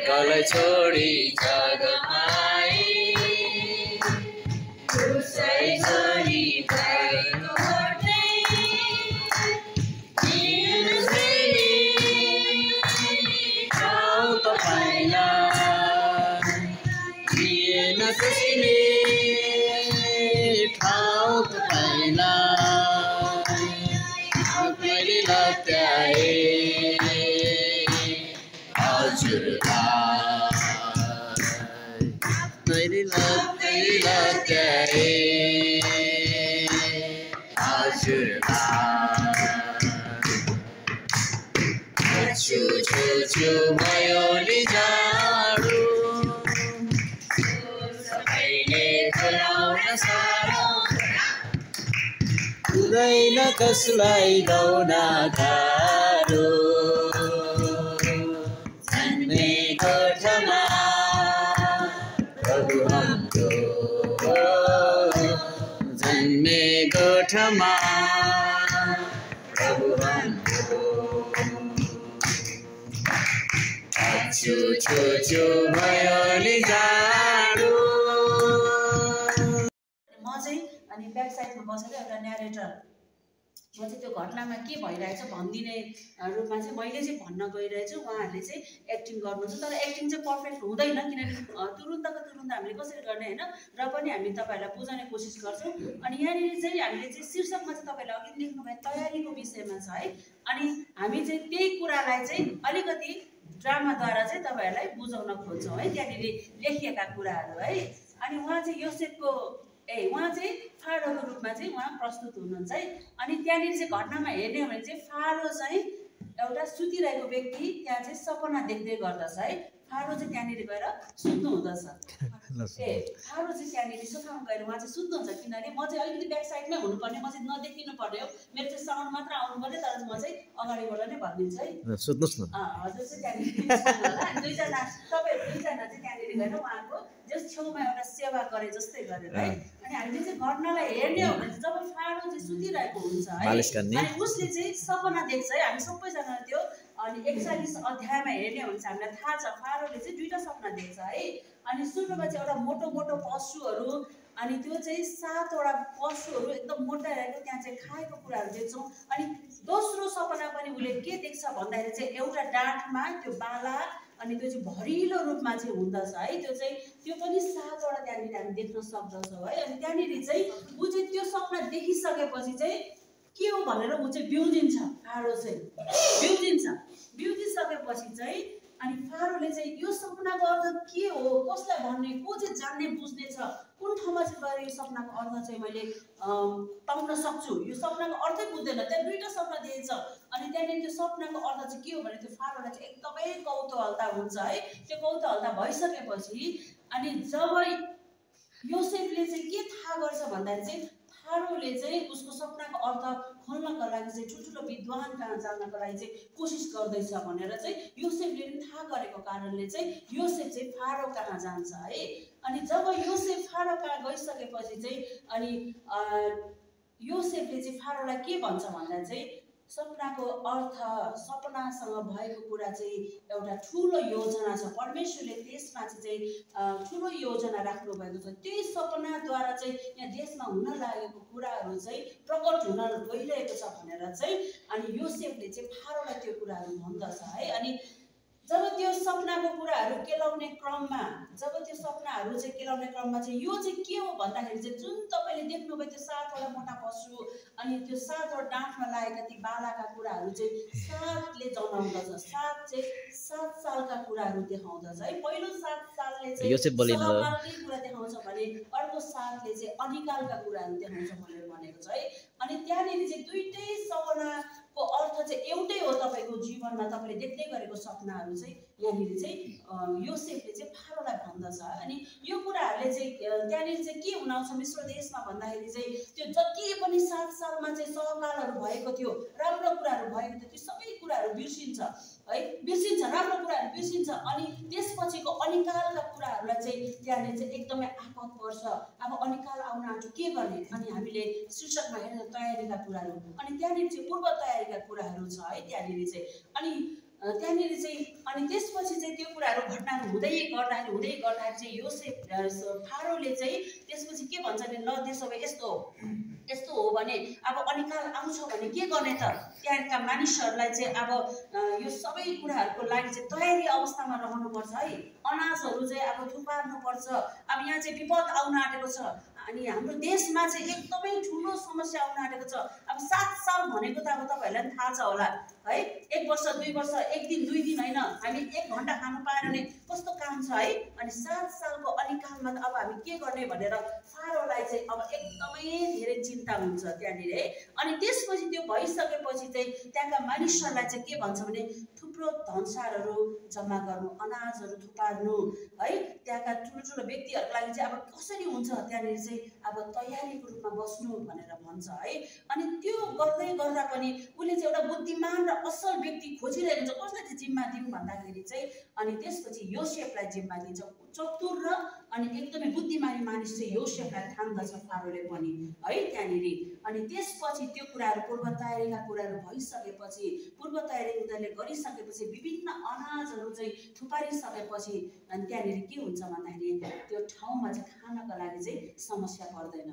स्वर्गलाई छोडी जगमाए उसै गरी ठाउँ तपाईँलाई मैले लत्याए हजुरलाई मैले लत्याए हजुरलाई छु छु छु भयो नि जाडो सबैले खोलाउन साह्रो हुँदैन कसलाई लाउन गाह्रो जन्मे गोठमा प्रभु हाम्रो जन्मे गोठमा प्रभु हाम्रो छु छु छु भयो नि जाडो। म चाहिँ अनि ब्याक साइडमा बसेर एउटा न्यारेटर म चाहिँ त्यो घटनामा के भइरहेछ भन्दिने रूपमा चाहिँ मैले चाहिँ भन्न गइरहेछु। उहाँहरूले चाहिँ एक्टिङ गर्नुहुन्छ तर एक्टिङ चाहिँ पर्फेक्ट हुँदैन किनकि तुरुन्तको तुरुन्त हामीले कसरी गर्ने होइन र पनि हामी तपाईँहरूलाई बुझाउने कोसिस गर्छौँ। अनि यहाँनिर चाहिँ हामीले चाहिँ शीर्षकमा चाहिँ तपाईँले अघि देख्नुभयो तयारीको विषयमा छ है। अनि हामी चाहिँ त्यही कुरालाई चाहिँ अलिकति ड्रामाद्वारा चाहिँ तपाईँहरूलाई बुझाउन खोज्छौँ है त्यहाँनिर लेखिएका कुराहरू है। अनि उहाँ चाहिँ योसेफको उहाँ चाहिँ फारोको रूपमा चाहिँ उहाँ प्रस्तुत हुनुहुन्छ है। अनि त्यहाँनिर चाहिँ घटनामा हेर्ने हो भने चाहिँ फारो चाहिँ एउटा सुतिरहेको व्यक्ति त्यहाँ चाहिँ सपना देख्दै गर्दछ है। फारो चाहिँ त्यहाँनिर गएर सुत्नु हुँदछ फारो चाहिँ त्यहाँनिर सोफामा गएर उहाँ चाहिँ सुत्नुहुन्छ किनभने म चाहिँ अलिकति ब्याक साइडमै हुनुपर्ने म चाहिँ नदेखिनु पर्ने हो मेरो चाहिँ साउन्ड मात्र आउनु पर्ने तर म चाहिँ अगाडिबाट नै भनिदिन्छु है सुत्नुहोस् न हजुर चाहिँ त्यहाँनिर दुईजना तपाईँहरू दुईजना चाहिँ त्यहाँनिर गएर उहाँको जस छेउमा एउटा सेवा गरे जस्तै गरेर है। अनि हामीले चाहिँ घटनालाई हेर्ने हो भने जब फारो चाहिँ सुतिरहेको हुन्छ है अनि उसले चाहिँ सपना देख्छ है। हामी सबैजना त्यो अनि 41 अध्यायमा हेर्ने हो भने चाहिँ हामीलाई थाहा छ फारोले चाहिँ दुईटा सपना देख्छ है। अनि सुरुमा चाहिँ एउटा मोटो मोटो पशुहरू अनि त्यो चाहिँ 7वटा पशुहरू एकदम मोटाइरहेको त्यहाँ चाहिँ खाएको कुराहरू देख्छौँ। अनि दोस्रो सपना पनि उसले के देख्छ भन्दाखेरि चाहिँ एउटा डाँठमा त्यो बाला अनि त्यो चाहिँ भरिलो रूपमा चाहिँ हुँदछ है। त्यो पनि 7वटा त्यहाँनिर हामी देख्न सक्दछौँ है। अनि त्यहाँनिर चाहिँ ऊ चाहिँ त्यो सपना देखिसकेपछि चाहिँ के हो भनेर ऊ चाहिँ बिउजिन्छ फारो चाहिँ बिउजिसकेपछि चाहिँ अनि फारोले चाहिँ यो सपनाको अर्थ के हो कसलाई भन्ने को चाहिँ जान्ने बुझ्ने छ कुन ठाउँमा चाहिँ गएर यो सपनाको अर्थ चाहिँ मैले पाउन सक्छु यो सपनाको अर्थै बुझ्दैन त्यहाँ दुईटा सपना दिएछ। अनि त्यहाँनिर त्यो सपनाको अर्थ चाहिँ के हो भने त्यो फारोलाई चाहिँ एकदमै कौतूहलता हुन्छ है। त्यो कौतूहलता भइसकेपछि अनि जब योसेफले चाहिँ के थाहा गर्छ भन्दाखेरि चाहिँ फारोले चाहिँ उसको सपनाको अर्थ खोल्नको लागि चाहिँ ठुल्ठुलो विद्वान कहाँ जानको लागि चाहिँ कोसिस गर्दैछ भनेर चाहिँ योसेफले पनि थाहा गरेको कारणले चाहिँ योसेफ चाहिँ फारो कहाँ जान्छ है। अनि जब योसेफ फारो कहाँ गइसकेपछि चाहिँ अनि योसेफले चाहिँ फारोलाई के भन्छ भन्दा चाहिँ सपनाको अर्थ सपनासँग भएको कुरा चाहिँ एउटा ठुलो योजना छ परमेश्वरले त्यसमा चाहिँ ठुलो योजना राख्नु भएको छ। त्यही सपनाद्वारा चाहिँ यहाँ देशमा हुन लागेको कुराहरू चाहिँ प्रकट हुन गइरहेको छ भनेर चाहिँ अनि योसेफले चाहिँ फारोलाई त्यो कुराहरू भन्दछ है। अनि जब त्यो सपनाको कुराहरू केलाउने क्रममा चाहिँ यो चाहिँ के हो भन्दाखेरि चाहिँ जुन तपाईँले देख्नुभयो त्यो 7वटा मोटा पशु अनि त्यो 7वटा डाँठमा लागेका ती बालाका कुराहरू चाहिँ 7ले जनाउँदछ 7 चाहिँ 7 सालका कुराहरू देखाउँदछ है। पहिलो 7 सालले चाहिँ सहकालकै कुरा देखाउँछ भने अर्को 7ले चाहिँ अनिकालका कुराहरू देखाउँछ भनेर भनेको छ है। अनि त्यहाँनिर चाहिँ दुईटै सपनाको अर्थ चाहिँ एउटै हो तपाईँको जीवनमा तपाईँले देख्दै गरेको सपनाहरू चाहिँ यहाँनिर चाहिँ योसेफले चाहिँ फारोलाई भन्दछ। अनि यो कुराहरूले चाहिँ त्यहाँनिर चाहिँ के हुन आउँछ मिश्र देशमा भन्दाखेरि चाहिँ त्यो जति पनि 7 सालमा चाहिँ सहकालहरू भएको थियो राम्रो कुराहरू भएको थियो त्यो सबै कुराहरू बिर्सिन्छ है राम्रो कुराहरू बिर्सिन्छ। अनि त्यसपछिको अनिकालका कुराहरूलाई चाहिँ त्यहाँनिर चाहिँ एकदमै आपद पर्छ। अब अनिकाल आउन आँट्यो के गर्ने अनि हामीले शीर्षकमा हेर्ने तयारीका कुराहरू अनि त्यहाँनिर चाहिँ पूर्व तयारीका कुराहरू छ है त्यहाँनिर चाहिँ। अनि त्यहाँनिर चाहिँ अनि त्यसपछि चाहिँ त्यो कुराहरू घटनाहरू हुँदै गर्दाखेरि चाहिँ फारोले चाहिँ त्यसपछि के भन्छ भने ल त्यसो भए यस्तो हो भने अब अनिकाल आउँछ भने के गर्ने त त्यहाँका मानिसहरूलाई चाहिँ अब यो सबै कुराहरूको लागि चाहिँ तयारी अवस्थामा रहनुपर्छ है। अनाजहरू चाहिँ अब थुपार्नुपर्छ। अब यहाँ चाहिँ विपद आउन आँटेको छ अनि हाम्रो देशमा चाहिँ एकदमै ठुलो समस्या आउन आँटेको छ। अब 7 साल भनेको त अब तपाईँहरूलाई पनि थाहा छ होला है। 1 वर्ष 2 वर्ष 1 दिन 2 दिन होइन, हामी 1 घन्टा खानु पाएन भने कस्तो काम छ है। अनि 7 सालको अनिकालमा अब हामी के गर्ने भनेर फारोलाई चाहिँ अब एकदमै धेरै चिन्ता हुन्छ त्यहाँनिर है। अनि त्यसपछि त्यो भइसकेपछि चाहिँ त्यहाँका मानिसहरूलाई चाहिँ के भन्छ भने थुप्रो धनसारहरू जम्मा गर्नु, अनाजहरू थुपार्नु है। त्यहाँका ठुलो व्यक्तिहरूको लागि चाहिँ अब कसरी हुन्छ त्यहाँनिर चाहिँ अब तयारीको रूपमा बस्नु भनेर भन्छ है। अनि त्यो गर्दै गर्दा पनि उसले चाहिँ एउटा बुद्धिमान र असल व्यक्ति खोजिरहेको हुन्छ। कसलाई चाहिँ जिम्मा दिउँ भन्दाखेरि चाहिँ अनि त्यसपछि योसेफलाई जिम्मा दिन्छ। चतुर र अनि एकदमै बुद्धिमानी मानिस चाहिँ योसेफलाई ठान्दछ फारोले पनि है त्यहाँनिर। अनि त्यसपछि त्यो कुराहरू पूर्व तयारीका कुराहरू भइसकेपछि, पूर्व तयारी उनीहरूले गरिसकेपछि, विभिन्न अनाजहरू चाहिँ थुपारिसकेपछि अनि त्यहाँनिर के हुन्छ भन्दाखेरि त्यो ठाउँमा चाहिँ खानको लागि चाहिँ समस्या पर्दैन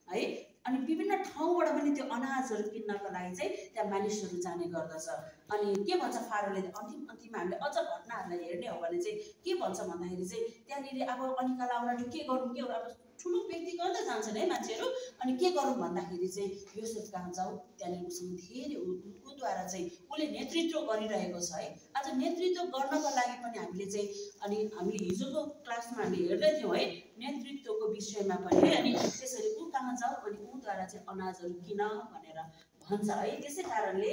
है। अनि विभिन्न ठाउँबाट पनि त्यो अनाजहरू किन्नको लागि चाहिँ त्यहाँ मानिसहरू जाने गर्दछ। अनि के भन्छ फारोले अन्तिममा हामीले अझ घटनाहरूलाई हेर्ने हो भने चाहिँ के भन्छ भन्दाखेरि चाहिँ त्यहाँनिर अब अनिकाल आउन के गरौँ अब ठुलो व्यक्ति गर्दै जान्छन् है मान्छेहरू। अनि के गरौँ भन्दाखेरि चाहिँ योसेफ कहाँ जाऊ, त्यहाँनिर उसँग धेरै उद्वारा चाहिँ उसले नेतृत्व गरिरहेको छ है। आज नेतृत्व गर्नको लागि पनि हामीले चाहिँ अनि हामीले हिजोको क्लासमा हामीले हेर्दै थियौँ है नेतृत्वको विषयमा पनि है। अनि त्यसरी ऊ कहाँ जाऊ अनि ऊद्वारा चाहिँ अनाजहरू किन भनेर भन्छ है। त्यसै कारणले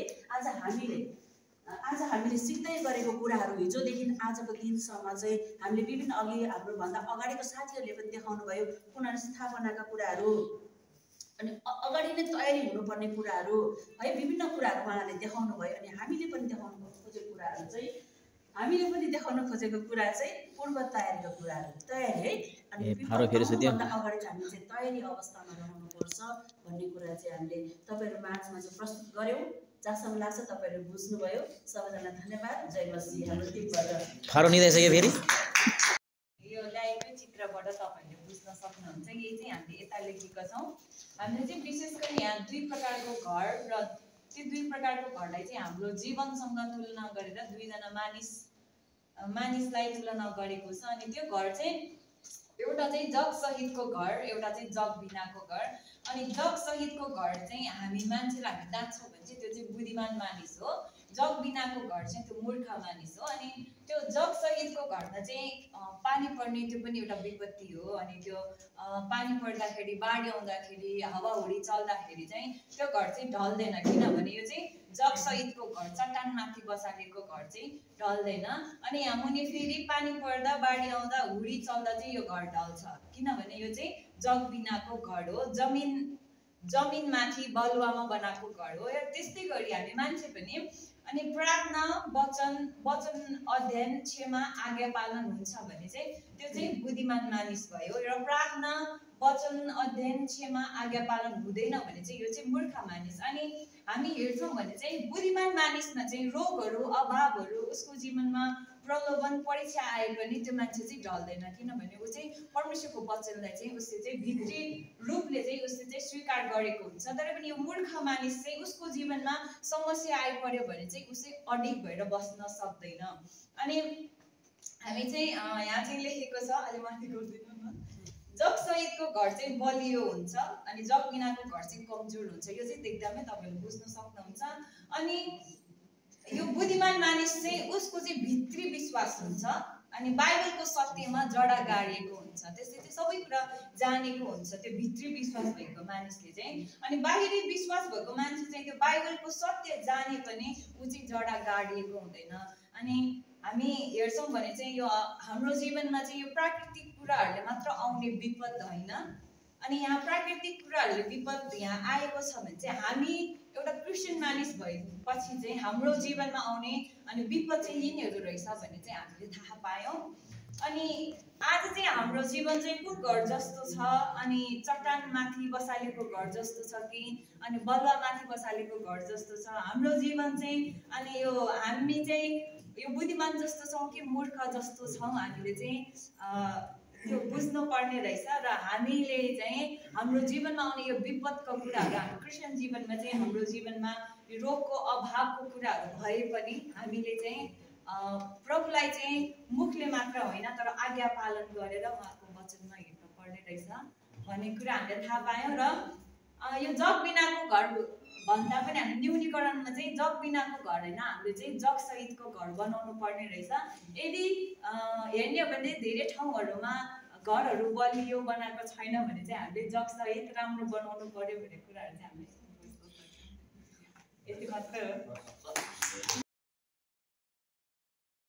आज हामीले सिक्दै गरेको कुराहरू हिजोदेखि आजको दिनसम्म चाहिँ हामीले विभिन्न अघि हाम्रोभन्दा अगाडिको साथीहरूले पनि देखाउनु भयो पुनर्स्थापनाका कुराहरू अनि अगाडि नै तयारी हुनुपर्ने कुराहरू है। विभिन्न कुराहरू उहाँहरूले देखाउनु भयो। अनि हामीले पनि देखाउन खोजेको कुराहरू चाहिँ पूर्व तयारीको कुराहरू तयारी है। अनि अगाडि हामी चाहिँ तयारी अवस्थामा रहनुपर्छ भन्ने कुरा चाहिँ हामीले तपाईँहरू माझमा चाहिँ प्रस्तुत गऱ्यौँ। जहाँसम्म लाग्छ तपाईँहरू बुझ्नुभयो। सबैजना धन्यवाद। जय मसीह। हाम्रो टिमबाट यो ल्याएको चित्रबाट तपाईँहरूले बुझ्न सक्नुहुन्छ। यही चाहिँ हामीले यता लेखेका छौँ। हामीले चाहिँ विशेष गरी यहाँ 2 प्रकारको घर र त्यो 2 प्रकारको घरलाई चाहिँ हाम्रो जीवनसँग तुलना गरेर 2 जना मानिसलाई तुलना गरेको छ। अनि त्यो घर चाहिँ एउटा चाहिँ जग सहितको घर, एउटा चाहिँ जग बिनाको घर। अनि जग सहितको घर चाहिँ हामी मान्छेलाई हामी जान्छौँ भने चाहिँ त्यो चाहिँ बुद्धिमान मानिस हो। जग बिनाको घर चाहिँ त्यो मूर्ख मानिस हो। अनि त्यो जग सहितको घरमा चाहिँ पानी पर्ने त्यो पनि एउटा विपत्ति हो। अनि त्यो पानी पर्दाखेरि, बाढी आउँदाखेरि, हावाहुरी चल्दाखेरि चाहिँ त्यो घर चाहिँ ढल्दैन, किनभने यो चाहिँ जग सहितको घर, चट्टानमाथि बसालेको घर चाहिँ ढल्दैन। अनि यहाँ मुनि फेरि पानी पर्दा, बाढी आउँदा, हुरी चल्दा चाहिँ यो घर ढल्छ, किनभने यो चाहिँ जग बिनाको घर हो, जमिनमाथि बलुवामा बनाएको घर हो। त्यस्तै गरी हामी मान्छे पनि अनि प्रार्थना, वचन अध्ययन, क्षमा, आज्ञा पालन हुन्छ भने चाहिँ त्यो चाहिँ बुद्धिमान मानिस भयो। र प्रार्थना, वचन अध्ययन, क्षमा, आज्ञा पालन हुँदैन भने चाहिँ यो चाहिँ मूर्ख मानिस। अनि हामी हेर्छौँ भने चाहिँ बुद्धिमान मानिसमा चाहिँ रोगहरू, अभावहरू, उसको जीवनमा प्रलोभन, परीक्षा आए पनि त्यो मान्छे चाहिँ ढल्दैन, किनभने ऊ चाहिँ परमेश्वरको वचनलाई चाहिँ उसले चाहिँ भित्री रूपले चाहिँ उसले चाहिँ स्वीकार गरेको हुन्छ। तर पनि यो मूर्ख मानिस चाहिँ उसको जीवनमा समस्या आइपर्यो भने चाहिँ उसै अडिग भएर बस्न सक्दैन। अनि हामी चाहिँ यहाँ चाहिँ लेखेको छ, अलि माथि गर्दिनु न। जग सहितको घर चाहिँ बलियो हुन्छ अनि जग बिनाको घर चाहिँ कमजोर हुन्छ। यो चाहिँ देख्दामै तपाईँहरूले बुझ्न सक्नुहुन्छ। अनि यो बुद्धिमान मानिस चाहिँ उसको चाहिँ भित्री विश्वास हुन्छ अनि बाइबलको सत्यमा जडा गाडिएको हुन्छ। त्यसले चाहिँ सबै कुरा जानेको हुन्छ त्यो भित्री विश्वास भएको मानिसले चाहिँ। अनि बाहिरी विश्वास भएको मान्छे चाहिँ त्यो बाइबलको सत्य जाने पनि ऊ चाहिँ जडा गाडिएको हुँदैन। अनि हामी हेर्छौँ भने चाहिँ यो हाम्रो जीवनमा चाहिँ यो प्राकृतिक कुराहरूले मात्र आउने विपद होइन। अनि यहाँ प्राकृतिक कुराहरूले विपद यहाँ आएको छ भने चाहिँ हामी एउटा क्रिस्चियन मानिस भएपछि चाहिँ हाम्रो जीवनमा आउने अनि विपद चाहिँ यिनीहरू रहेछ भन्ने चाहिँ हामीले थाहा पायौँ। अनि आज चाहिँ हाम्रो जीवन चाहिँ कुन घर जस्तो छ, अनि चट्टानमाथि बसालेको घर जस्तो छ कि अनि बलुवामाथि बसालेको घर जस्तो छ हाम्रो जीवन चाहिँ। अनि यो हामी चाहिँ यो बुद्धिमान जस्तो छौँ कि मूर्ख जस्तो छौँ हामीले चाहिँ त्यो बुझ्नु पर्ने रहेछ। र हामीले चाहिँ हाम्रो जीवनमा आउने यो विपदको कुराहरू हाम्रो क्रिस्चियन जीवनमा चाहिँ हाम्रो जीवनमा यो रोगको अभावको कुराहरू भए पनि हामीले चाहिँ प्रभुलाई चाहिँ मुखले मात्र होइन तर आज्ञा पालन गरेर उहाँको वचनमा हिँड्नु पर्ने रहेछ भन्ने कुरा हामीले थाहा पायौँ। र यो जग बिनाको घर भन्दा पनि हामी न्यूनीकरणमा चाहिँ जग बिनाको घर होइन, हामीले चाहिँ जग सहितको घर बनाउनु पर्ने रहेछ। यदि हेर्ने हो भने धेरै ठाउँहरूमा घरहरू बलियो बनाएको छैन भने चाहिँ हामीले जग सहित राम्रो बनाउनु पर्यो भन्ने कुराहरू चाहिँ हामीले बुझ्न सक्छौँ। यति मात्र हो।